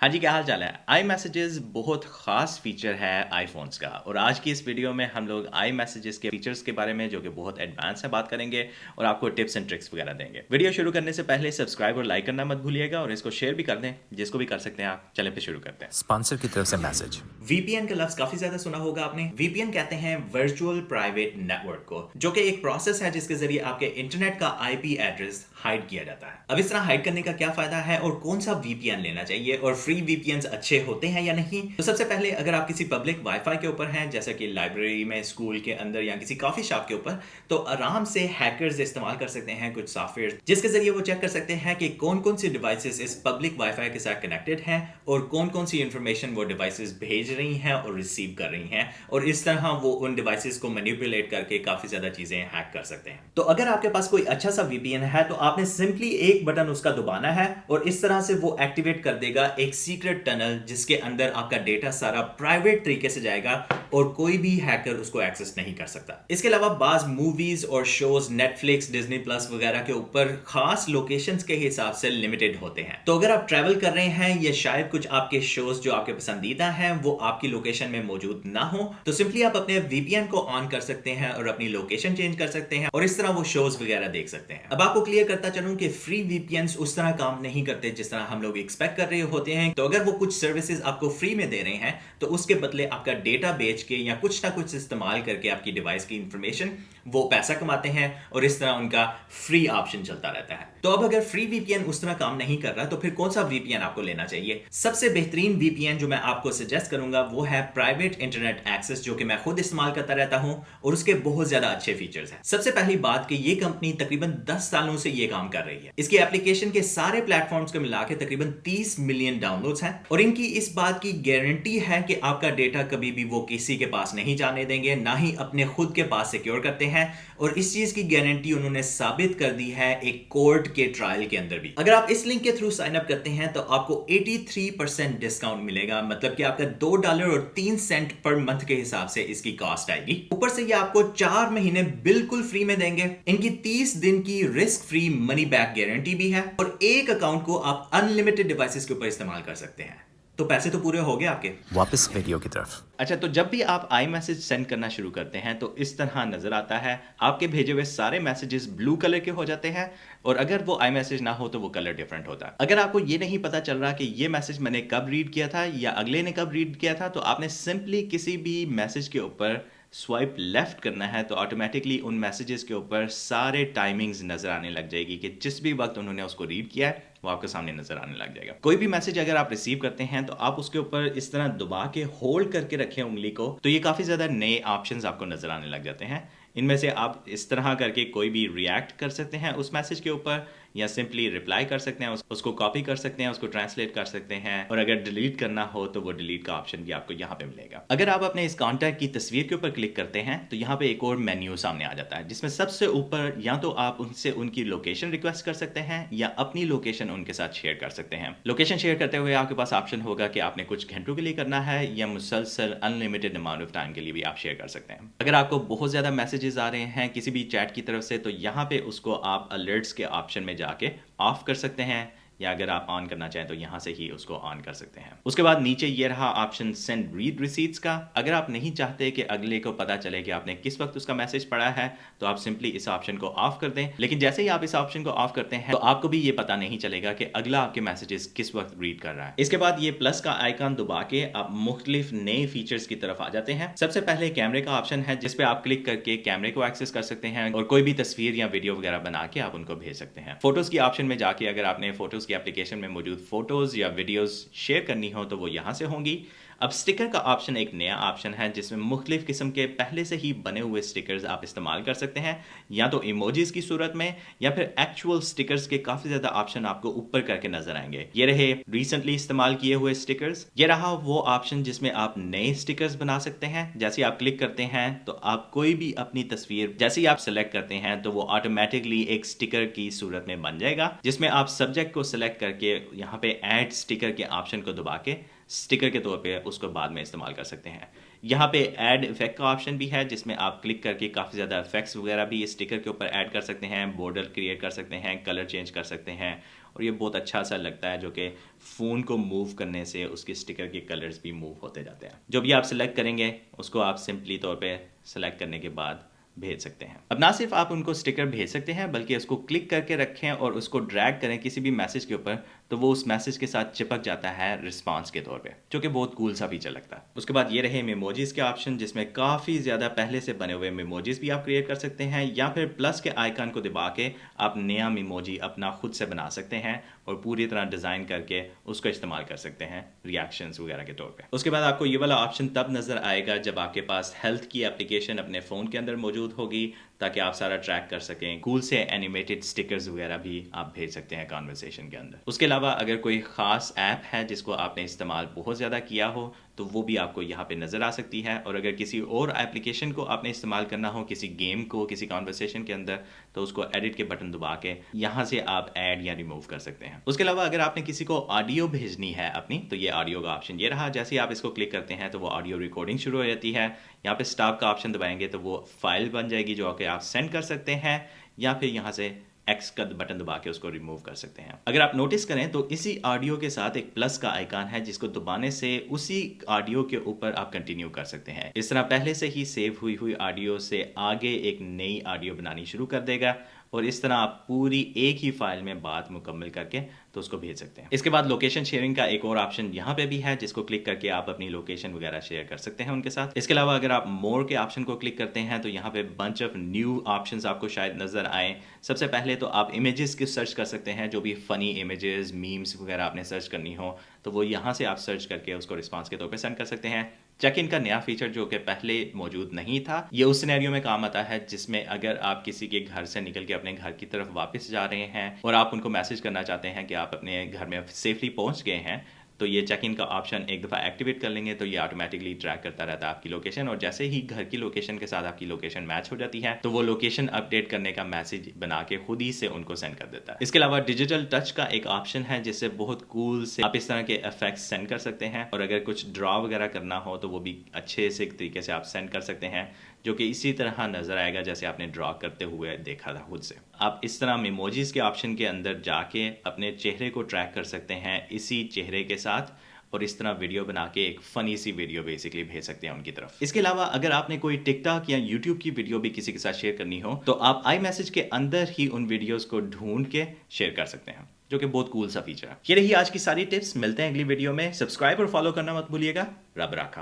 हाँ जी, क्या हाल चाल है? आई मैसेजेस बहुत ख़ास फ़ीचर है आईफ़ोन्स का और आज की इस वीडियो में हम लोग आई मैसेजेस के फ़ीचर्स के बारे में जो कि बहुत एडवांस है बात करेंगे और आपको टिप्स एंड ट्रिक्स वगैरह देंगे। वीडियो शुरू करने से पहले सब्सक्राइब और लाइक करना मत भूलिएगा और इसको शेयर भी कर दें, जिसको भी कर सकते हैं आप। चलें फिर शुरू करते हैं। स्पॉन्सर की तरफ से मैसेज। वीपीएन का लफ्ज काफी ज्यादा सुना होगा आपने। वीपीएन कहते हैं वर्चुअल प्राइवेट नेटवर्क को, जो कि एक प्रोसेस है जिसके जरिए आपके इंटरनेट का आईपी एड्रेस हाइड किया जाता है। अब इस तरह हाइड करने का क्या फायदा है और कौन सा वीपीएन लेना चाहिए और फ्री वीपीएन अच्छे होते हैं या नहीं? तो सबसे पहले अगर आप किसी पब्लिक वाईफाई के ऊपर हैं, जैसे कि लाइब्रेरी में, स्कूल के अंदर या किसी कॉफी शॉप के ऊपर, तो आराम से हैकर्स इस्तेमाल कर सकते हैं कुछ सॉफ्टवेयर जिसके जरिए वो चेक कर सकते हैं कि कौन कौन सी डिवाइसेस इस पब्लिक वाईफाई के साथ कनेक्टेड हैं और कौन कौन सी इंफॉर्मेशन वो डिवाइसेस भेज रही हैं और रिसीव कर रही हैं, और इस तरह वो उन डिवाइसेस को मैनिपुलेट करके काफी ज्यादा चीजें हैक कर सकते हैं। तो अगर आपके पास कोई अच्छा सा वीपीएन है तो आपने सिंपली एक बटन उसका दबाना है और इस तरह से वो एक्टिवेट कर देगा एक सीक्रेट टनल जिसके अंदर आपका डेटा सारा प्राइवेट तरीके से जाएगा और कोई भी हैकर उसको एक्सेस नहीं कर सकता। इसके अलावा बाज मूवीज और शोज नेटफ्लिक्स, डिज्नी प्लस वगैरह के ऊपर खास लोकेशंस के हिसाब से लिमिटेड होते हैं। तो अगर आप ट्रैवल कर रहे हैं या शायद कुछ आपके शोज जो आपके पसंदीदा हैं वो आपकी लोकेशन में मौजूद ना हो, तो सिंपली आप अपने वीपीएन को ऑन कर सकते हैं और अपनी लोकेशन चेंज कर सकते हैं और इस तरह वो शोज वगैरह देख सकते हैं। अब आपको क्लियर करता चलूं कि फ्री वीपीएन उस तरह काम नहीं करते जिस तरह हम लोग एक्सपेक्ट कर रहे होते हैं। तो अगर वो कुछ सर्विसेज आपको फ्री में दे रहे हैं तो उसके बदले आपका डेटा बेच के या कुछ ना कुछ इस्तेमाल करके आपकी डिवाइस की इंफॉर्मेशन वो पैसा कमाते हैं और इस तरह उनका फ्री ऑप्शन चलता रहता है। तो अब अगर फ्री वीपीएन उस तरह काम नहीं कर रहा तो फिर कौन सा वीपीएन आपको लेना चाहिए? सबसे बेहतरीन वीपीएन जो मैं आपको सजेस्ट करूंगा वो है प्राइवेट इंटरनेट एक्सेस, जो कि मैं खुद इस्तेमाल करता रहता हूं और उसके बहुत ज्यादा अच्छे फीचर्स हैं। सबसे पहली बात कि ये कंपनी तकरीबन 10 सालों से ये काम कर रही है। इसकी एप्लीकेशन के सारे प्लेटफॉर्म्स को मिला के तकरीबन 30 मिलियन डाउनलोड्स हैं और इनकी इस बात की गारंटी है कि आपका डेटा कभी भी वो किसी के पास नहीं जाने देंगे, ना ही अपने खुद के पास सिक्योर करते हैं। और इस चीज की गारंटी उन्होंने साबित कर दी है एक कोर्ट के ट्रायल के अंदर भी। अगर आप इस लिंक के थ्रू साइन अप करते हैं तो आपको 83% डिस्काउंट मिलेगा, मतलब कि आपका $2.03 पर मंथ के हिसाब से इसकी कॉस्ट आएगी। ऊपर से ये आपको 4 महीने बिल्कुल फ्री में देंगे। इनकी 30 दिन की risk free money back guarantee भी है और एक अकाउंट को आप अनलिमिटेड डिवाइसेस के ऊपर इस्तेमाल कर सकते हैं। तो पैसे तो पूरे हो गए आपके। वापस वीडियो की तरफ। अच्छा, तो जब भी आप आई मैसेज सेंड करना शुरू करते हैं तो इस तरह नजर आता है। आपके भेजे हुए सारे मैसेजेस ब्लू कलर के हो जाते हैं और अगर वो आई मैसेज ना हो तो वो कलर डिफरेंट होता है। अगर आपको ये नहीं पता चल रहा कि ये मैसेज मैंने कब रीड किया था या अगले ने कब रीड किया था, तो आपने सिंपली किसी भी मैसेज के ऊपर स्वाइप लेफ्ट करना है तो ऑटोमेटिकली उन मैसेजेस के ऊपर सारे टाइमिंग्स नजर आने लग जाएगी कि जिस भी वक्त उन्होंने उसको रीड किया है वो आपके सामने नजर आने लग जाएगा। कोई भी मैसेज अगर आप रिसीव करते हैं तो आप उसके ऊपर इस तरह दबा के होल्ड करके रखें उंगली को, तो ये काफी ज्यादा नए ऑप्शंस आपको नजर आने लग जाते हैं। इनमें से आप इस तरह करके कोई भी रिएक्ट कर सकते हैं उस मैसेज के ऊपर या सिंपली रिप्लाई कर सकते हैं, उसको कॉपी कर सकते हैं, उसको ट्रांसलेट कर सकते हैं और अगर डिलीट करना हो तो वो डिलीट का ऑप्शन भी आपको यहाँ पे मिलेगा। अगर आप अपने इस कॉन्टैक्ट की तस्वीर के ऊपर क्लिक करते हैं तो यहाँ पे एक और मेन्यू सामने आ जाता है जिसमें सबसे ऊपर या तो आप उनसे उनकी लोकेशन रिक्वेस्ट कर सकते हैं या अपनी लोकेशन उनके साथ शेयर कर सकते हैं। लोकेशन शेयर करते हुए आपके पास ऑप्शन होगा कि आपने कुछ घंटों के लिए करना है या मुसलसल अनलिमिटेड अमाउंट ऑफ टाइम के लिए भी आप शेयर कर सकते हैं। अगर आपको बहुत ज्यादा मैसेजेस आ रहे हैं किसी भी चैट की तरफ से तो यहाँ पे उसको आप अलर्ट्स के ऑप्शन में जाके ऑफ कर सकते हैं या अगर आप ऑन करना चाहें तो यहां से ही उसको ऑन कर सकते हैं। उसके बाद नीचे ये रहा ऑप्शन सेंड रीड रिसीट्स का। अगर आप नहीं चाहते कि अगले को पता चले कि आपने किस वक्त उसका मैसेज पढ़ा है तो आप सिंपली इस ऑप्शन को ऑफ कर दें। लेकिन जैसे ही आप इस ऑप्शन को ऑफ करते हैं तो आपको भी ये पता नहीं चलेगा कि अगला आपके मैसेजेस किस वक्त रीड कर रहा है। इसके बाद ये प्लस का आइकन दबा के आप मुख्तलिफ नए फीचर्स की तरफ आ जाते हैं। सबसे पहले कैमरे का ऑप्शन है जिसपे आप क्लिक करके कैमरे को एक्सेस कर सकते हैं और कोई भी तस्वीर या वीडियो वगैरह बना के आप उनको भेज सकते हैं। फोटोज की ऑप्शन में जाके अगर आपने फोटोज की एप्लीकेशन में फोटोज या वीडियोस शेयर करनी हो तो वो यहां से होंगी। अब स्टिकर का ऑप्शन एक नया ऑप्शन है जिसमें मुख्तलिफ किस्म के पहले से ही बने हुए स्टिकर्स आप इस्तेमाल कर सकते हैं, या तो इमोजीज की सूरत में या फिर एक्चुअल स्टिकर्स के काफी ज्यादा ऑप्शन आपको ऊपर करके नजर आएंगे। ये रहे रिसेंटली इस्तेमाल किए हुए स्टिकर्स। ये रहा वो ऑप्शन जिसमें आप नए स्टिकर्स बना सकते हैं। जैसे आप क्लिक करते हैं तो आप कोई भी अपनी तस्वीर जैसे ही आप सिलेक्ट करते हैं तो वो ऑटोमेटिकली एक स्टिकर की सूरत में बन जाएगा, जिसमें आप सब्जेक्ट को सिलेक्ट करके यहाँ पे ऐड स्टिकर के ऑप्शन को दबा के स्टिकर के तौर पे उसको बाद में इस्तेमाल कर सकते हैं। यहाँ पे ऐड इफेक्ट का ऑप्शन भी है जिसमें आप क्लिक करके काफ़ी ज़्यादा इफेक्ट्स वगैरह भी इस स्टिकर के ऊपर ऐड कर सकते हैं, बॉर्डर क्रिएट कर सकते हैं, कलर चेंज कर सकते हैं और ये बहुत अच्छा सा लगता है, जो कि फ़ोन को मूव करने से उसके स्टिकर के कलर्स भी मूव होते जाते हैं। जो भी आप सिलेक्ट करेंगे उसको आप सिंपली तौर पे सेलेक्ट करने के बाद भेज सकते हैं। अब ना सिर्फ आप उनको स्टिकर भेज सकते हैं, बल्कि उसको क्लिक करके रखें और उसको ड्रैग करें किसी भी मैसेज के ऊपर, तो वो उस मैसेज के साथ चिपक जाता है रिस्पांस के तौर पे, जो कि बहुत कूल सा फीचर लगता है। उसके बाद ये रहे मेमोजीज के ऑप्शन, जिसमें काफ़ी ज़्यादा पहले से बने हुए मेमोजीज भी आप क्रिएट कर सकते हैं, या फिर प्लस के आइकन को दबा के आप नया मेमोजी अपना खुद से बना सकते हैं और पूरी तरह डिज़ाइन करके उसको इस्तेमाल कर सकते हैं रिएक्शंस वगैरह के तौर पे। उसके बाद आपको ये वाला ऑप्शन तब नज़र आएगा जब आपके पास हेल्थ की एप्लीकेशन अपने फ़ोन के अंदर मौजूद होगी, ताकि आप सारा ट्रैक कर सकें। कूल से एनिमेटेड स्टिकर्स वगैरह भी आप भेज सकते हैं कॉन्वर्सेशन के अंदर। उसके अलावा अगर कोई ख़ास ऐप है जिसको आपने इस्तेमाल बहुत ज़्यादा किया हो, तो वो भी आपको यहाँ पे नज़र आ सकती है। और अगर किसी और एप्लीकेशन को आपने इस्तेमाल करना हो, किसी गेम को, किसी कॉन्वर्सेशन के अंदर, तो उसको एडिट के बटन दबा के यहाँ से आप ऐड या रिमूव कर सकते हैं। उसके अलावा अगर आपने किसी को ऑडियो भेजनी है अपनी, तो ये ऑडियो का ऑप्शन ये रहा। जैसे ही आप इसको क्लिक करते हैं तो वो ऑडियो रिकॉर्डिंग शुरू हो जाती है। यहाँ पे स्टॉप का ऑप्शन दबाएंगे तो वो फाइल बन जाएगी, जो कि आप सेंड कर सकते हैं, या फिर यहाँ से एक्स का बटन दबा के उसको रिमूव कर सकते हैं। अगर आप नोटिस करें तो इसी ऑडियो के साथ एक प्लस का आइकन है, जिसको दबाने से उसी ऑडियो के ऊपर आप कंटिन्यू कर सकते हैं। इस तरह पहले से ही सेव हुई ऑडियो से आगे एक नई ऑडियो बनानी शुरू कर देगा, और इस तरह आप पूरी एक ही फाइल में बात मुकम्मल करके तो उसको भेज सकते हैं। इसके बाद लोकेशन शेयरिंग का एक और ऑप्शन यहाँ पे भी है, जिसको क्लिक करके आप अपनी लोकेशन वगैरह शेयर कर सकते हैं उनके साथ। इसके अलावा अगर आप मोर के ऑप्शन को क्लिक करते हैं तो यहाँ पे बंच ऑफ न्यू ऑप्शंस आपको शायद नजर आए। सबसे पहले तो आप इमेजेस की सर्च कर सकते हैं, जो भी फनी इमेजेस, मीम्स वगैरह आपने सर्च करनी हो, तो वो यहाँ से आप सर्च करके उसको रिस्पॉन्स के तौर पे सेंड कर सकते हैं। चेक इन का नया फीचर, जो कि पहले मौजूद नहीं था, ये उस सिनेरियो में काम आता है जिसमें अगर आप किसी के घर से निकल के अपने घर की तरफ वापस जा रहे हैं और आप उनको मैसेज करना चाहते हैं कि आप अपने घर में सेफली पहुंच गए हैं, तो ये चेक इन का ऑप्शन एक दफ़ा एक्टिवेट कर लेंगे तो ये ऑटोमेटिकली ट्रैक करता रहता है आपकी लोकेशन, और जैसे ही घर की लोकेशन के साथ आपकी लोकेशन मैच हो जाती है तो वो लोकेशन अपडेट करने का मैसेज बना के खुद ही से उनको सेंड कर देता है। इसके अलावा डिजिटल टच का एक ऑप्शन है, जिससे बहुत कूल से आप इस तरह के इफेक्ट्स सेंड कर सकते हैं, और अगर कुछ ड्रॉ वगैरह करना हो तो वो भी अच्छे से तरीके से आप सेंड कर सकते हैं, जो कि इसी तरह नजर आएगा जैसे आपने ड्रॉ करते हुए देखा था खुद से। आप इस तरह मेमोजीज के ऑप्शन के अंदर जाके अपने चेहरे को ट्रैक कर सकते हैं इसी चेहरे के साथ, और इस तरह वीडियो बना के एक फनी सी वीडियो बेसिकली भेज सकते हैं उनकी तरफ। इसके अलावा अगर आपने कोई टिकटॉक या यूट्यूब की वीडियो भी किसी के साथ शेयर करनी हो, तो आप आई मैसेज के अंदर ही उन वीडियोस को ढूंढ के शेयर कर सकते हैं, जो कि बहुत कूल सा फीचर है। ये रही आज की सारी टिप्स। मिलते हैं अगली वीडियो में। सब्सक्राइब और फॉलो करना मत भूलिएगा। रब राखा।